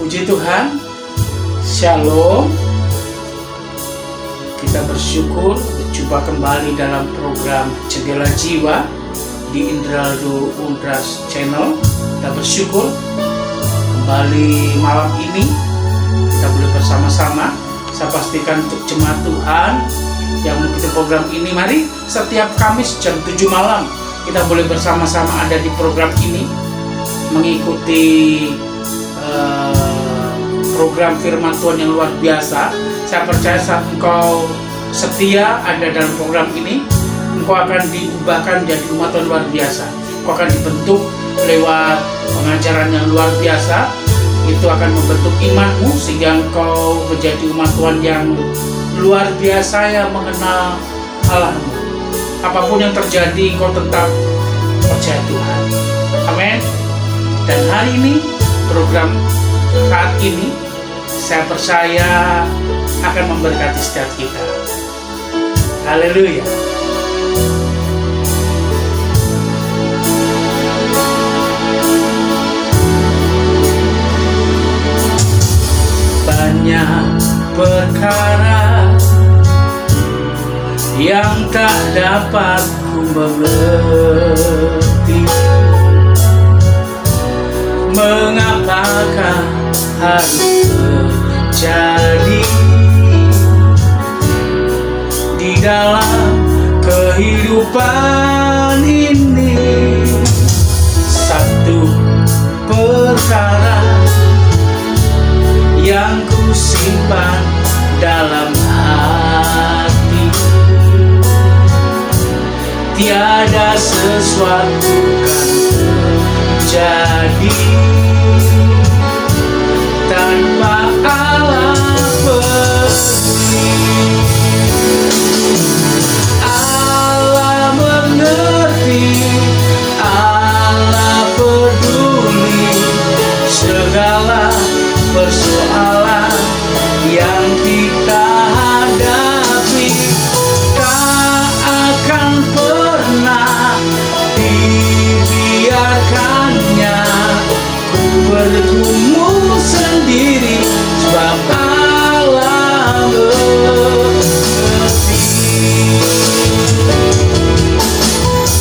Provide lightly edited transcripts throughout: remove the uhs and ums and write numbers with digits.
Puji Tuhan, Shalom. Kita bersyukur berjumpa kembali dalam program Jendela Jiwa di Indraldo Undras Channel. Kita bersyukur kembali malam ini kita boleh bersama-sama. Saya pastikan untuk jemaat Tuhan yang mengikuti program ini, mari setiap Kamis jam 7 malam kita boleh bersama-sama ada di program ini, mengikuti program firman Tuhan yang luar biasa. Saya percaya saat engkau setia ada dalam program ini, engkau akan diubahkan menjadi umat Tuhan luar biasa. Engkau akan dibentuk lewat pengajaran yang luar biasa. Itu akan membentuk imanmu sehingga engkau menjadi umat Tuhan yang luar biasa yang mengenal Allahmu. Apapun yang terjadi, engkau tetap percaya Tuhan. Amin. Dan hari ini, program saat ini, saya percaya akan memberkati setiap kita. Haleluya. Banyak perkara yang tak dapat ku mengerti. Mengapakah harus terjadi di dalam kehidupan ini? Satu perkara yang ku simpan dalam hati, tiada sesuatu kan terjadi tanpa Allah peduli. Allah mengerti, Allah peduli segala persoalan yang kita hadapi. Tak akan pernah dibiarkannya ku bergumul sendiri, sebab Allah mengerti.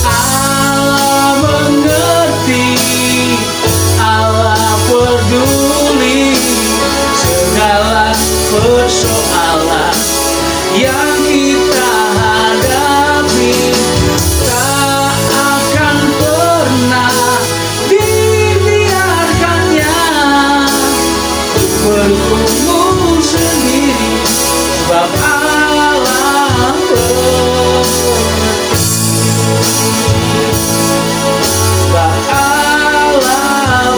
Allah mengerti, Allah peduli segala persoalan yang kita hadapi. Tak akan pernah dibiarkannya bergumul sendiri, sebab Allah mengerti. Sebab Allah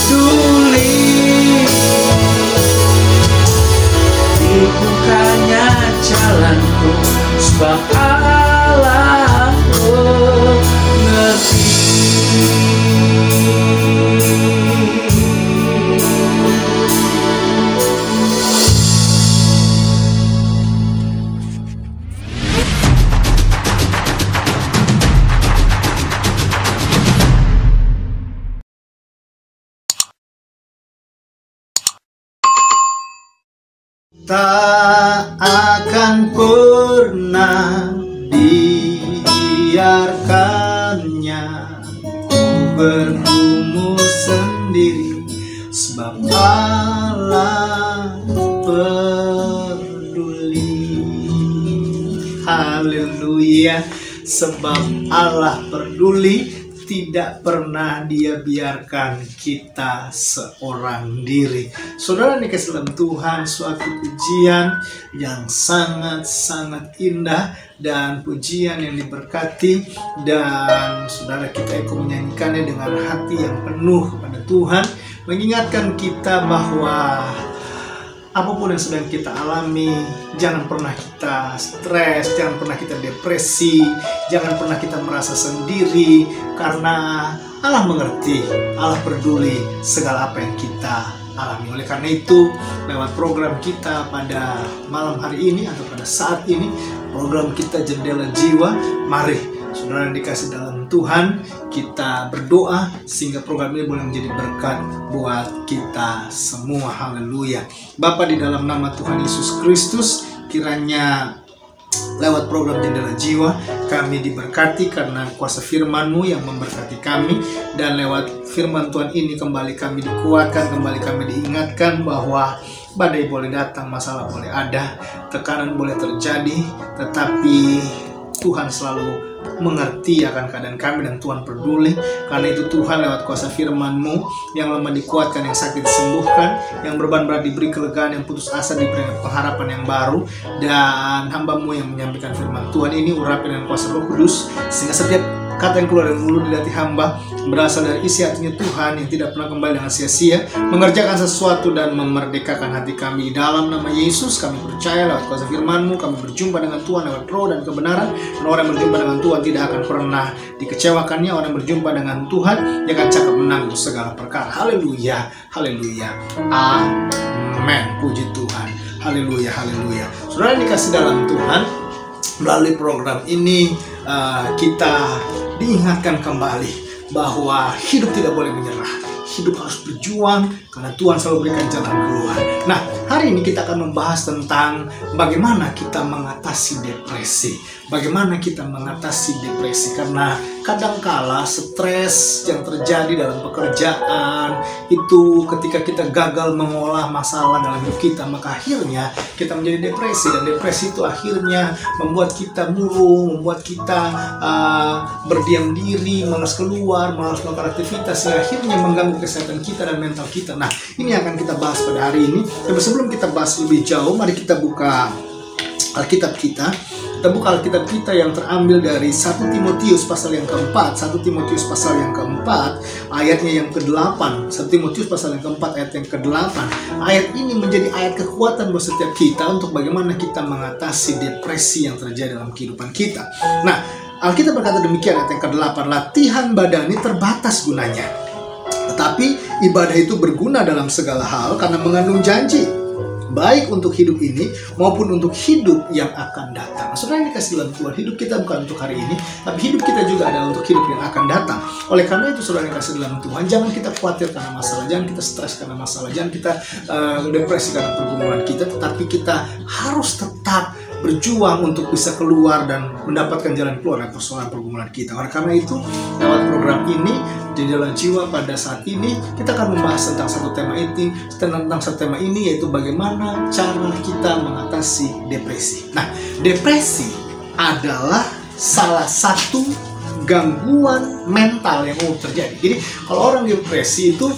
peduli. Bukannya jalanku, sebab Allah mengerti. Tak akan pernah dibiarkannya ku bergumul sendiri, sebab Allah peduli. Haleluya. Sebab Allah peduli, tidak pernah Dia biarkan kita seorang diri. Saudara dikasih dalam Tuhan, suatu pujian yang sangat-sangat indah dan pujian yang diberkati, dan saudara kita ikut menyanyikannya dengan hati yang penuh kepada Tuhan, mengingatkan kita bahwa apapun yang sedang kita alami, jangan pernah kita stres, jangan pernah kita depresi, jangan pernah kita merasa sendiri, karena Allah mengerti, Allah peduli segala apa yang kita alami. Oleh karena itu, lewat program kita pada malam hari ini atau pada saat ini, program kita Jendela Jiwa, mari saudara yang dikasih dalam Tuhan, kita berdoa sehingga program ini boleh menjadi berkat buat kita semua. Haleluya. Bapa, di dalam nama Tuhan Yesus Kristus, kiranya lewat program Jendela Jiwa kami diberkati karena kuasa firman-Mu yang memberkati kami, dan lewat firman Tuhan ini kembali kami dikuatkan, kembali kami diingatkan bahwa badai boleh datang, masalah boleh ada, tekanan boleh terjadi, tetapi Tuhan selalu mengerti akan keadaan kami dan Tuhan peduli. Karena itu Tuhan, lewat kuasa firman-Mu, yang lemah dikuatkan, yang sakit disembuhkan, yang beban berat diberi kelegaan, yang putus asa diberi pengharapan yang baru. Dan hamba-Mu yang menyampaikan firman Tuhan ini urapi dengan kuasa Roh Kudus, sehingga setiap kata yang keluar dari mulut di hati hamba berasal dari isi hatinya Tuhan yang tidak pernah kembali dengan sia-sia, mengerjakan sesuatu dan memerdekakan hati kami. Dalam nama Yesus kami percaya, lewat kuasa firman-Mu kami berjumpa dengan Tuhan lewat roh dan kebenaran. Dan orang yang berjumpa dengan Tuhan tidak akan pernah dikecewakannya. Orang yang berjumpa dengan Tuhan dia akan cakap menang untuk segala perkara. Haleluya, haleluya, amin. Puji Tuhan, haleluya, haleluya. Saudara yang dikasih dalam Tuhan, melalui program ini kita diingatkan kembali bahwa hidup tidak boleh menyerah. Hidup harus berjuang karena Tuhan selalu berikan jalan keluar. Nah, hari ini kita akan membahas tentang bagaimana kita mengatasi depresi. Bagaimana kita mengatasi depresi, karena kadangkala stres yang terjadi dalam pekerjaan itu, ketika kita gagal mengolah masalah dalam hidup kita, maka akhirnya kita menjadi depresi. Dan depresi itu akhirnya membuat kita murung, membuat kita berdiam diri, malas keluar, malas melakukan aktivitas, yang akhirnya mengganggu kesehatan kita dan mental kita. Nah, ini akan kita bahas pada hari ini. Tapi sebelum kita bahas lebih jauh, mari kita buka Alkitab kita. Kita buka Alkitab kita yang terambil dari 1 Timotius pasal yang keempat. 1 Timotius pasal yang keempat, ayatnya yang ke-8. 1 Timotius pasal yang keempat, ayat yang ke-8. Ayat ini menjadi ayat kekuatan buat setiap kita untuk bagaimana kita mengatasi depresi yang terjadi dalam kehidupan kita. Nah, Alkitab berkata demikian, ayat yang ke-8. Latihan badani terbatas gunanya, tetapi ibadah itu berguna dalam segala hal karena mengandung janji, baik untuk hidup ini maupun untuk hidup yang akan datang. Saudara yang dikasih dalam Tuhan, hidup kita bukan untuk hari ini, tapi hidup kita juga adalah untuk hidup yang akan datang. Oleh karena itu, saudara yang dikasih dalam Tuhan, jangan kita khawatir karena masalah, jangan kita stres karena masalah, jangan kita depresi karena pergumulan kita, tetapi kita harus tetap berjuang untuk bisa keluar dan mendapatkan jalan keluar dari persoalan pergumulan kita. Oleh karena itu, lewat program ini, Jendela Jiwa, pada saat ini kita akan membahas tentang satu tema ini, yaitu bagaimana cara kita mengatasi depresi. Nah, depresi adalah salah satu gangguan mental yang umum terjadi. Jadi, kalau orang depresi itu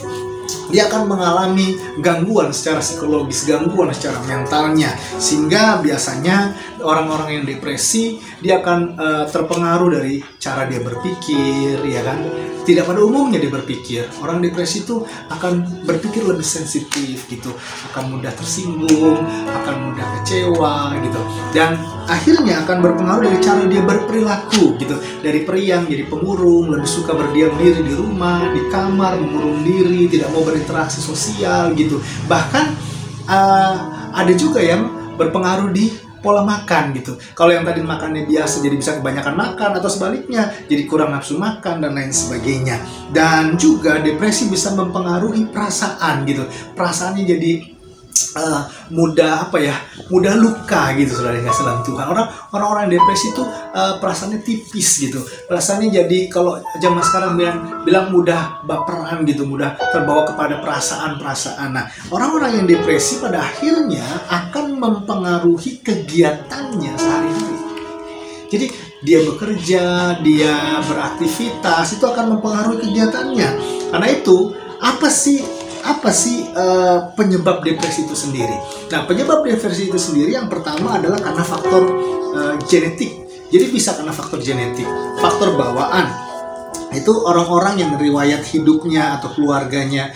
dia akan mengalami gangguan secara psikologis, gangguan secara mentalnya, sehingga biasanya orang-orang yang depresi dia akan terpengaruh dari cara dia berpikir, ya kan? Tidak pada umumnya dia berpikir. Orang depresi itu akan berpikir lebih sensitif gitu, akan mudah tersinggung, akan mudah kecewa gitu, dan akhirnya akan berpengaruh dari cara dia berperilaku gitu. Dari periang jadi pemurung, lebih suka berdiam diri di rumah, di kamar, mengurung diri, tidak mau berinteraksi sosial gitu. Bahkan ada juga yang berpengaruh di pola makan gitu. Kalau yang tadi makannya biasa jadi bisa kebanyakan makan, atau sebaliknya jadi kurang nafsu makan dan lain sebagainya. Dan juga depresi bisa mempengaruhi perasaan gitu. Perasaannya jadi mudah mudah luka gitu, saudara yang kasih dalam Tuhan. Orang-orang depresi itu perasaannya tipis gitu. Perasaannya jadi, kalau zaman sekarang bilang mudah baperan gitu, mudah terbawa kepada perasaan-perasaan. Nah, orang-orang yang depresi pada akhirnya akan mempengaruhi kegiatannya sehari-hari. Jadi dia bekerja, dia beraktivitas, itu akan mempengaruhi kegiatannya. Karena itu, apa sih penyebab depresi itu sendiri? Nah, penyebab depresi itu sendiri yang pertama adalah karena faktor genetik. Jadi bisa karena faktor genetik, faktor bawaan. Itu orang-orang yang riwayat hidupnya atau keluarganya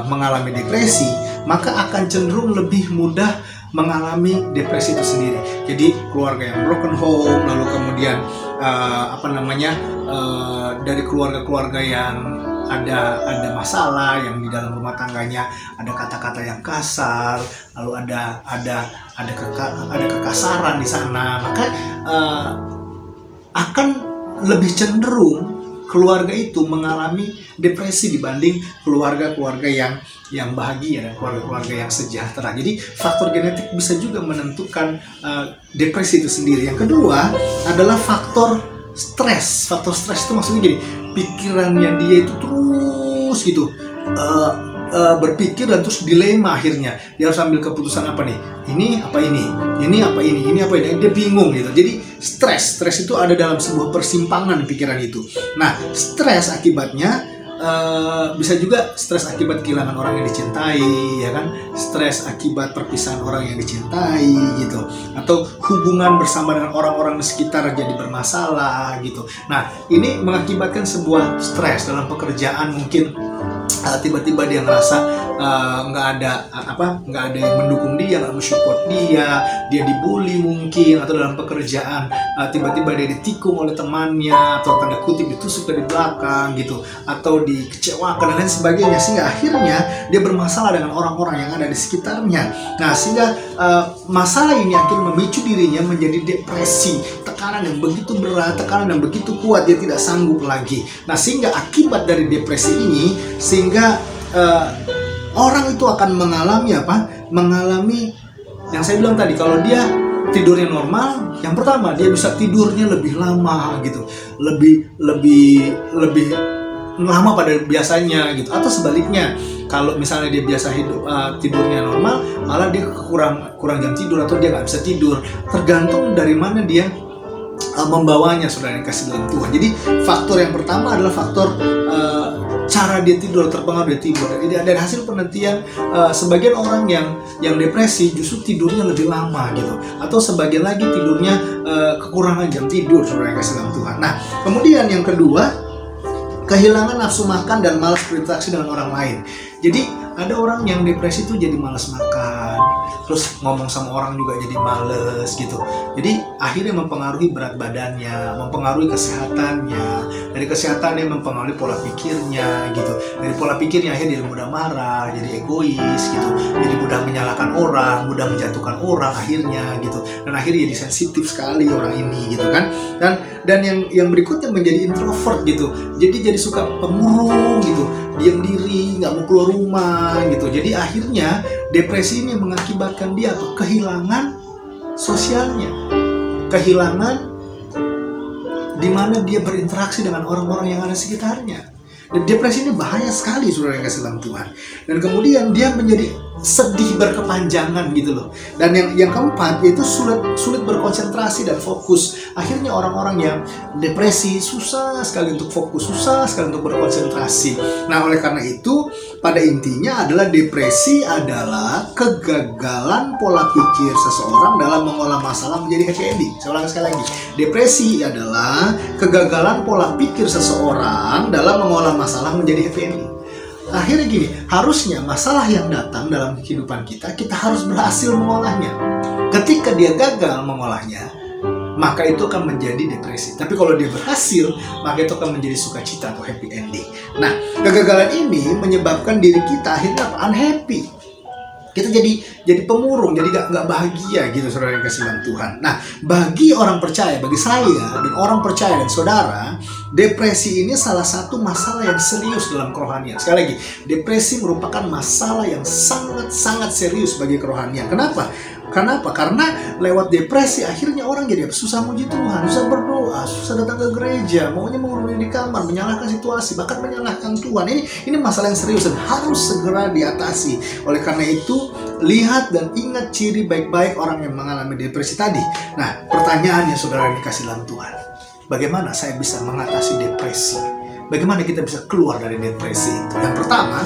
mengalami depresi, maka akan cenderung lebih mudah mengalami depresi itu sendiri. Jadi keluarga yang broken home, lalu kemudian dari keluarga-keluarga yang ada masalah, yang di dalam rumah tangganya ada kata-kata yang kasar, lalu ada kekasaran di sana, maka akan lebih cenderung keluarga itu mengalami depresi dibanding keluarga-keluarga yang bahagia dan keluarga-keluarga yang sejahtera. Jadi faktor genetik bisa juga menentukan depresi itu sendiri. Yang kedua adalah faktor stres. Faktor stres itu maksudnya gini, pikirannya dia itu terus gitu berpikir dan terus dilema, akhirnya dia harus ambil keputusan apa nih, ini apa ini apa ini apa ini, dia bingung gitu. Jadi stres itu ada dalam sebuah persimpangan di pikiran itu. Nah, stres akibatnya bisa juga stres akibat kehilangan orang yang dicintai, ya kan, stres akibat perpisahan orang yang dicintai gitu, atau hubungan bersama dengan orang-orang di sekitar jadi bermasalah gitu. Nah, ini mengakibatkan sebuah stres dalam pekerjaan. Mungkin tiba-tiba dia ngerasa nggak ada yang mendukung dia, nggak mensupport dia dibully mungkin, atau dalam pekerjaan tiba-tiba dia ditikung oleh temannya, atau tanda kutip ditusuk dari belakang gitu, atau dikecewakan dan lain sebagainya, sehingga akhirnya dia bermasalah dengan orang-orang yang ada di sekitarnya. Nah, sehingga masalah ini akhirnya memicu dirinya menjadi depresi, tekanan yang begitu berat, tekanan yang begitu kuat, dia tidak sanggup lagi. Nah, sehingga akibat dari depresi ini, sehingga orang itu akan mengalami yang saya bilang tadi, kalau dia tidurnya normal, yang pertama dia bisa tidurnya lebih lama gitu, lebih lama pada biasanya gitu. Atau sebaliknya, kalau misalnya dia biasa tidurnya normal, malah dia kurang jam tidur, atau dia nggak bisa tidur, tergantung dari mana dia membawanya, saudara yang kasih dalam Tuhan. Jadi faktor yang pertama adalah faktor cara dia tidur, terpengaruh dia tidur. Jadi ada hasil penelitian, sebagian orang yang depresi justru tidurnya lebih lama gitu, atau sebagian lagi tidurnya kekurangan jam tidur, saudara yang kasih dalam Tuhan. Nah, kemudian yang kedua, kehilangan nafsu makan dan malas berinteraksi dengan orang lain. Jadi ada orang yang depresi itu jadi malas makan, terus ngomong sama orang juga jadi males gitu. Jadi akhirnya mempengaruhi berat badannya, mempengaruhi kesehatannya. Dari kesehatannya mempengaruhi pola pikirnya gitu. Dari pola pikirnya akhirnya dia mudah marah, jadi egois gitu. Jadi mudah menyalahkan orang, mudah menjatuhkan orang akhirnya gitu. Dan akhirnya jadi sensitif sekali orang ini gitu kan. Dan yang berikutnya menjadi introvert gitu. Jadi suka pemurung gitu, diam diri, nggak mau keluar rumah gitu. Jadi akhirnya depresi ini mengakibatkan dia kehilangan sosialnya, kehilangan di mana dia berinteraksi dengan orang-orang yang ada di sekitarnya. Dan depresi ini bahaya sekali, saudara yang kasih dalam Tuhan. Dan kemudian dia menjadi sedih berkepanjangan gitu loh. Dan yang keempat yaitu sulit berkonsentrasi dan fokus. Akhirnya orang-orang yang depresi susah sekali untuk fokus, susah sekali untuk berkonsentrasi. Nah, oleh karena itu pada intinya adalah depresi adalah kegagalan pola pikir seseorang dalam mengolah masalah menjadi happy ending. Saya ulang sekali lagi. Depresi adalah kegagalan pola pikir seseorang dalam mengolah masalah menjadi happy ending. Akhirnya gini, harusnya masalah yang datang dalam kehidupan kita harus berhasil mengolahnya. Ketika dia gagal mengolahnya, maka itu akan menjadi depresi. Tapi kalau dia berhasil, maka itu akan menjadi sukacita atau happy ending. Nah, kegagalan ini menyebabkan diri kita akhirnya unhappy. Kita jadi pemurung, jadi nggak bahagia gitu, saudara yang kasih dalam Tuhan. Nah, bagi orang percaya, bagi saya dan orang percaya dan saudara, depresi ini salah satu masalah yang serius dalam kerohanian. Sekali lagi, depresi merupakan masalah yang sangat-sangat serius bagi kerohanian. Kenapa? Karena lewat depresi akhirnya orang jadi susah muji Tuhan, susah berdoa, susah datang ke gereja, maunya mengurung di kamar, menyalahkan situasi, bahkan menyalahkan Tuhan. Ini masalah yang serius dan harus segera diatasi. Oleh karena itu, lihat dan ingat ciri baik-baik orang yang mengalami depresi tadi. Nah, pertanyaannya, saudara yang dikasih dalam Tuhan, bagaimana saya bisa mengatasi depresi? Bagaimana kita bisa keluar dari depresi itu? Yang pertama,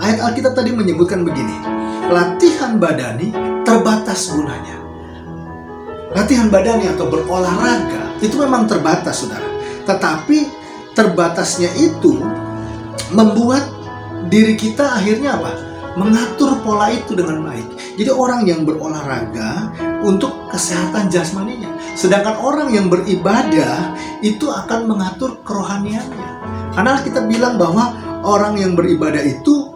ayat Alkitab tadi menyebutkan begini, latihan badani terbatas gunanya. Latihan badani atau berolahraga itu memang terbatas, saudara. Tetapi terbatasnya itu membuat diri kita akhirnya apa? Mengatur pola itu dengan baik. Jadi orang yang berolahraga untuk kesehatan jasmaninya, sedangkan orang yang beribadah itu akan mengatur kerohaniannya. Karena kita bilang bahwa orang yang beribadah itu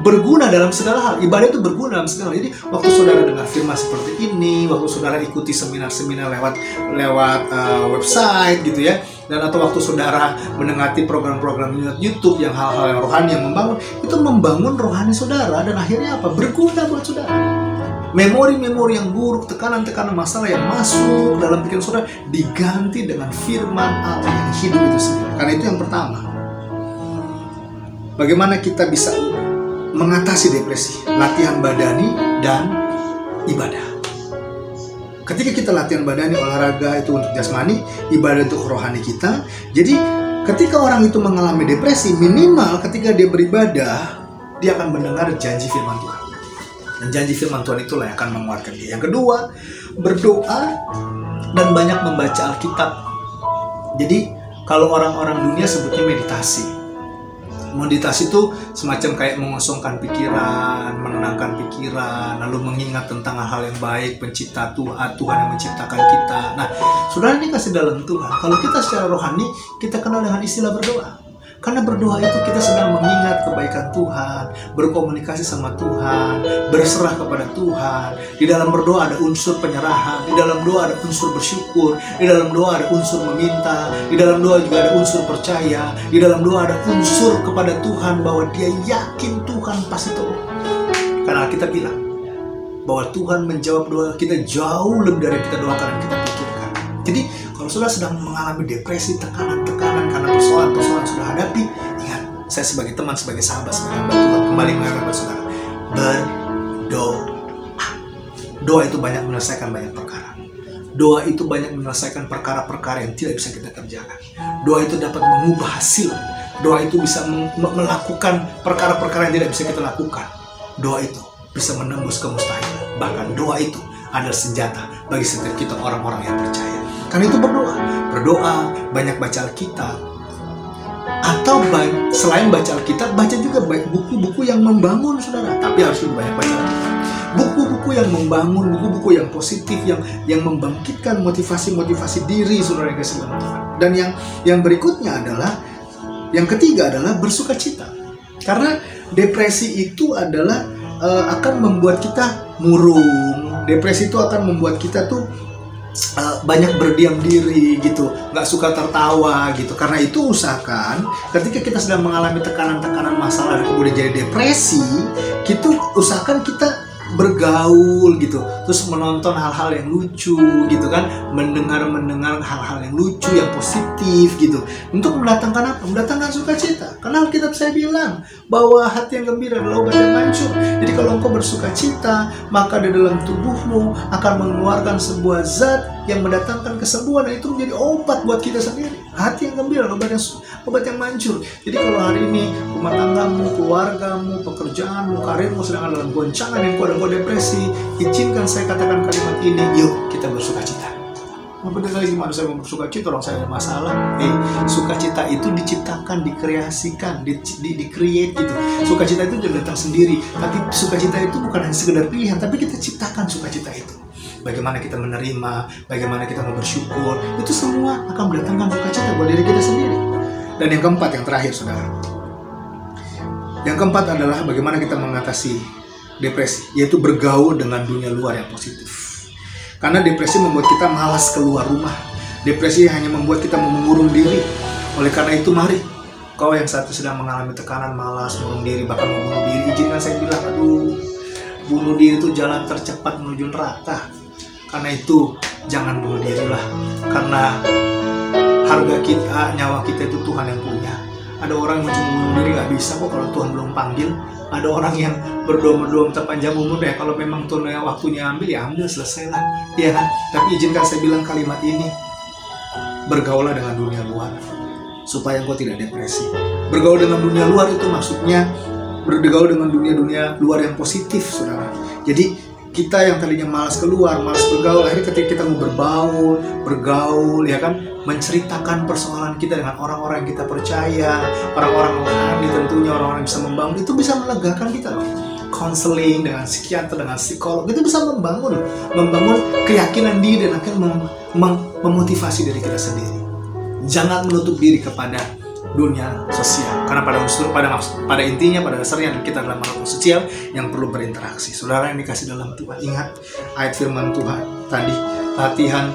berguna dalam segala hal. Ibadah itu berguna dalam segala hal. Jadi waktu saudara dengar firman seperti ini, waktu saudara ikuti seminar-seminar lewat website gitu ya, Dan atau waktu saudara mendengati program-program YouTube yang hal-hal yang rohani yang membangun, itu membangun rohani saudara, dan akhirnya apa? Berguna buat saudara. Memori-memori yang buruk, tekanan-tekanan masalah yang masuk dalam pikiran saudara diganti dengan firman Allah yang hidup itu sendiri. Karena itu yang pertama. Bagaimana kita bisa mengatasi depresi? Latihan badani dan ibadah. Ketika kita latihan badani, olahraga itu untuk jasmani, ibadah untuk rohani kita. Jadi ketika orang itu mengalami depresi, minimal ketika dia beribadah, dia akan mendengar janji firman Tuhan. Dan janji firman Tuhan itulah yang akan menguatkan dia. Yang kedua, berdoa dan banyak membaca Alkitab. Jadi kalau orang-orang dunia sebutnya meditasi. Meditasi itu semacam kayak mengosongkan pikiran, menenangkan pikiran, lalu mengingat tentang hal-hal yang baik, pencipta Tuhan yang menciptakan kita. Nah, saudara ini kasih dalam Tuhan. Kalau kita secara rohani, kita kenal dengan istilah berdoa. Karena berdoa itu kita sedang mengingat kebaikan Tuhan, berkomunikasi sama Tuhan, berserah kepada Tuhan. Di dalam berdoa ada unsur penyerahan, di dalam doa ada unsur bersyukur, di dalam doa ada unsur meminta, di dalam doa juga ada unsur percaya, di dalam doa ada unsur kepada Tuhan bahwa dia yakin Tuhan pasti tahu. Karena kita bilang bahwa Tuhan menjawab doa kita jauh lebih dari kita doakan dan kita pikirkan. Jadi kalau saudara sedang mengalami depresi, tekanan-tekanan karena persoalan-persoalan sudah hadapi, ingat, saya sebagai teman, sebagai sahabat, sebagai hamba Tuhan, kembali mengingatkan saudara, berdoa. Doa itu banyak menyelesaikan banyak perkara. Doa itu banyak menyelesaikan perkara-perkara yang tidak bisa kita kerjakan. Doa itu dapat mengubah hasil. Doa itu bisa melakukan perkara-perkara yang tidak bisa kita lakukan. Doa itu bisa menembus kemustahilan. Bahkan doa itu adalah senjata bagi setiap kita orang-orang yang percaya. Karena itu berdoa, banyak baca Alkitab. Atau selain baca Alkitab, baca juga buku-buku yang membangun saudara. Tapi harus lebih banyak baca Alkitab. Buku-buku yang membangun, buku-buku yang positif, yang membangkitkan motivasi-motivasi diri saudara yang kasih dalam Tuhan. Dan yang berikutnya adalah, yang ketiga adalah bersukacita. Karena depresi itu adalah akan membuat kita murung. Depresi itu akan membuat kita tuh banyak berdiam diri gitu, nggak suka tertawa gitu. Karena itu usahakan ketika kita sedang mengalami tekanan-tekanan masalah dan kemudian jadi depresi, gitu usahakan kita bergaul gitu, terus menonton hal-hal yang lucu gitu kan, mendengar hal-hal yang lucu, yang positif gitu, untuk mendatangkan apa? Mendatangkan sukacita. Karena Alkitab saya bilang bahwa hati yang gembira adalah obat yang manjur. Jadi kalau engkau bersukacita, maka di dalam tubuhmu akan mengeluarkan sebuah zat yang mendatangkan kesembuhan, dan itu menjadi obat buat kita sendiri. Hati yang gembira adalah obat yang manjur. Jadi kalau hari ini rumah tanggamu, keluargamu, pekerjaanmu, karirmu sedang dalam goncangan yang kuat dan kau depresi, izinkan saya katakan kalimat ini, yuk kita bersukacita. Benar kali gimana saya mau bersukacita, orang saya ada masalah. Sukacita itu diciptakan, dikreasikan, di-create gitu. Sukacita itu tidak datang sendiri, tapi sukacita itu bukan hanya sekedar pilihan, tapi kita ciptakan sukacita itu. Bagaimana kita menerima, bagaimana kita mau bersyukur, itu semua akan mendatangkan sukacita buat diri kita sendiri. Dan yang keempat, yang terakhir saudara, yang keempat adalah bagaimana kita mengatasi depresi, yaitu bergaul dengan dunia luar yang positif. Karena depresi membuat kita malas keluar rumah. Depresi hanya membuat kita mengurung diri. Oleh karena itu mari, kau yang saat itu sedang mengalami tekanan, malas, mengurung diri, bahkan membunuh diri, izinkan saya bilang, bunuh diri itu jalan tercepat menuju neraka. Karena itu jangan bunuh diri lah. Karena harga kita, nyawa kita itu Tuhan yang punya. Ada orang yang cuma bunuh diri nggak bisa kok kalau Tuhan belum panggil. Ada orang yang berdoa minta panjang umur deh, kalau memang Tuhan yang waktunya ambil, ya ambil, selesai lah, ya kan? Tapi izinkan saya bilang kalimat ini, bergaulah dengan dunia luar supaya engkau tidak depresi. Bergaul dengan dunia luar itu maksudnya bergaul dengan dunia luar yang positif, saudara. Jadi kita yang tadinya malas keluar, malas bergaul, akhirnya ketika kita mau bergaul, ya kan, menceritakan persoalan kita dengan orang-orang yang kita percaya, orang-orang rohani tentunya, orang-orang yang bisa membangun, itu bisa melegakan kita loh. Konseling dengan psikiater, dengan psikolog, itu bisa membangun keyakinan diri dan akan memotivasi diri kita sendiri. Jangan menutup diri kepada dunia sosial, karena pada intinya, pada dasarnya kita adalah makhluk sosial yang perlu berinteraksi. Saudara yang dikasih dalam Tuhan, ingat ayat firman Tuhan tadi, latihan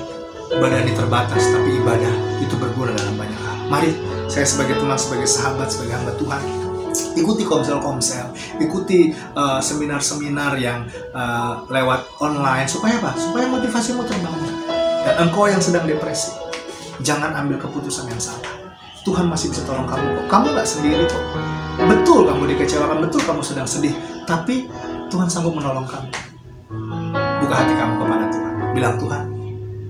badani terbatas, tapi ibadah itu berguna dalam banyak hal. Mari saya sebagai teman, sebagai sahabat, sebagai hamba Tuhan, ikuti komsel-komsel, ikuti seminar-seminar yang lewat online. Supaya apa? Supaya motivasimu terbangun. Dan engkau yang sedang depresi, jangan ambil keputusan yang salah. Tuhan masih bisa tolong kamu kok. Kamu gak sendiri kok. Betul kamu dikecewakan, betul kamu sedang sedih, tapi Tuhan sanggup menolong kamu. Buka hati kamu kepada Tuhan. Bilang, Tuhan,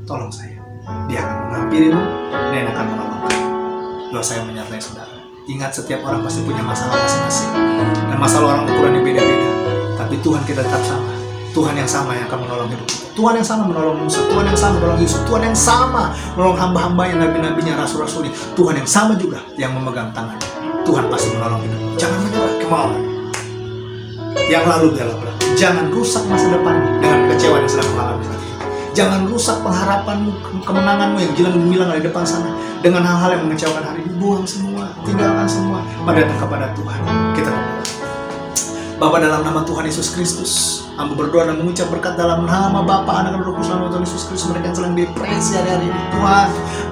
tolong saya. Dia akan menghampirimu dan akan menolong kamu. Doa saya menyertai saudara. Ingat, setiap orang pasti punya masalah masing-masing. Dan masalah orang ukurannya beda-beda. Tapi Tuhan kita tetap sama. Tuhan yang sama yang akan menolong hidup kita. Tuhan yang sama menolong Musa. Tuhan yang sama menolong Yusuf. Tuhan yang sama menolong hamba-hamba yang nabi-nabinya, rasul-rasulnya. Tuhan yang sama juga yang memegang tangannya. Tuhan pasti menolong hidup. Jangan menyerah kemauan. Yang lalu biarlah berlalu. Jangan rusak masa depanmu dengan kecewa yang sedang mengalami saat ini. Jangan rusak pengharapanmu, kemenanganmu yang gilang-gilang di depan sana dengan hal-hal yang mengecewakan hari ini. Buang semua, tinggalkan semua, datang kepada Tuhan. Kita berdoa. Bapa, dalam nama Tuhan Yesus Kristus, hamba berdoa dan mengucap berkat dalam nama Bapa, Anak, dan Roh Kudus, dalam nama Tuhan Yesus Kristus. Mereka yang sedang depresi hari-hari ini, Tuhan,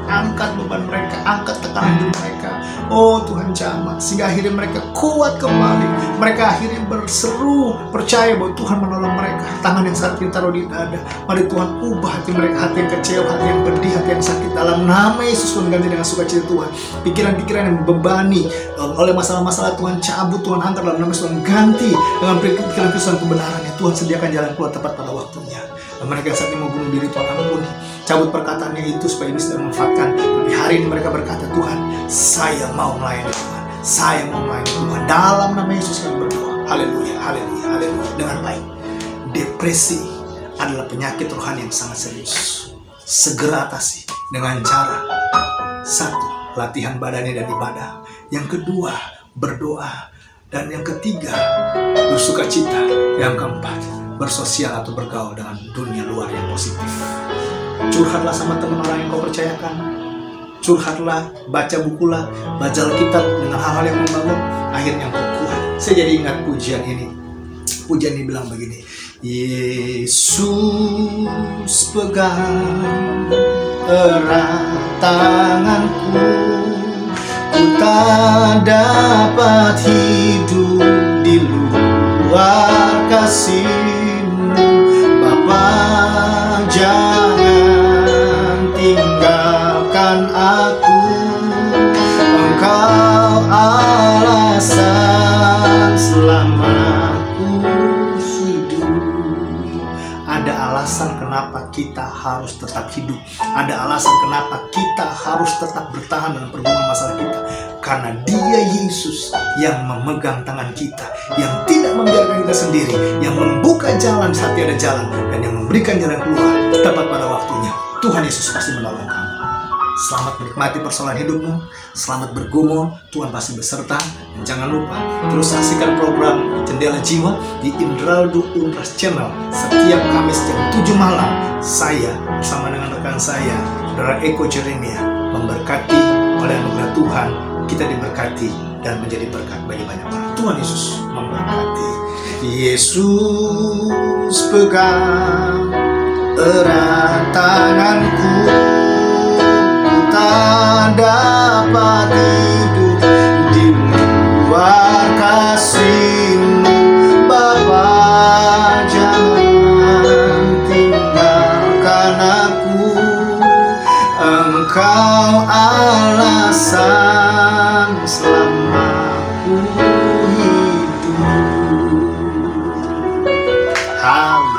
angkat beban mereka, angkat tekanan hidup mereka. Oh Tuhan, jamah sehingga akhirnya mereka kuat kembali. Mereka akhirnya berseru, percaya bahwa Tuhan menolong mereka. Tangan yang saat ini taruh di dada. Mari Tuhan, ubah hati mereka, hati yang kecewa, hati yang pedih, hati yang sakit. Dalam nama Yesus, Tuhan, ganti dengan sukacita Tuhan. Pikiran-pikiran yang membebani oleh masalah-masalah, Tuhan cabut, Tuhan angkat dalam nama Yesus. Tuhan ganti dengan pikiran-pikiran kebenarannya. Tuhan sediakan jalan keluar tepat pada waktunya. Dan mereka yang saat ini mau bunuh diri, Tuhan ampuni. Cabut perkataannya itu supaya ini tidak memanfaatkan. Tapi hari ini mereka berkata, Tuhan, saya mau melayani Tuhan. Saya mau melayani Tuhan. Dalam nama Yesus kami berdoa. Haleluya, haleluya, haleluya. Dengan baik. Depresi adalah penyakit rohani yang sangat serius. Segera atasi dengan cara: 1. Latihan badani dan ibadah. Yang kedua, berdoa. Dan yang ketiga, bersukacita. Yang keempat, bersosial atau bergaul dengan dunia luar yang positif. Curhatlah sama teman orang yang kau percayakan. Curhatlah, baca bukulah, baca Alkitab dengan hal-hal yang membangun. Akhirnya kau kuat. Saya jadi ingat pujian ini. Pujian ini bilang begini: Yesus pegang erat tanganku, ku tak dapat hidup di luar kasih-Mu. Bapa, jangan tinggalkan aku. Engkau alasan selama ku hidup. Ada alasan kenapa kita harus tetap hidup. Ada alasan kenapa kita harus tetap bertahan dalam pergumulan masalah kita. Karena Dia, Yesus, yang memegang tangan kita, yang tidak membiarkan kita sendiri, yang membuka jalan saat tiada jalan, dan yang memberikan jalan keluar tepat pada waktunya. Tuhan Yesus pasti menolong kamu. Selamat menikmati persoalan hidupmu, selamat bergumul, Tuhan pasti beserta. Dan jangan lupa terus saksikan program Jendela Jiwa di Indraldo Unras Channel setiap Kamis jam 7 malam. Saya bersama dengan rekan saya, Saudara Eko Jeremia, memberkati oleh anugerah Tuhan. Kita diberkati dan menjadi berkat bagi banyak orang. Tuhan Yesus memberkati. Yesus pegang erat tanganku, tak dapat hidup di luar kasih-Mu. Bapa, jangan tinggalkan aku. Engkau alasan selama ku hidup. Amin.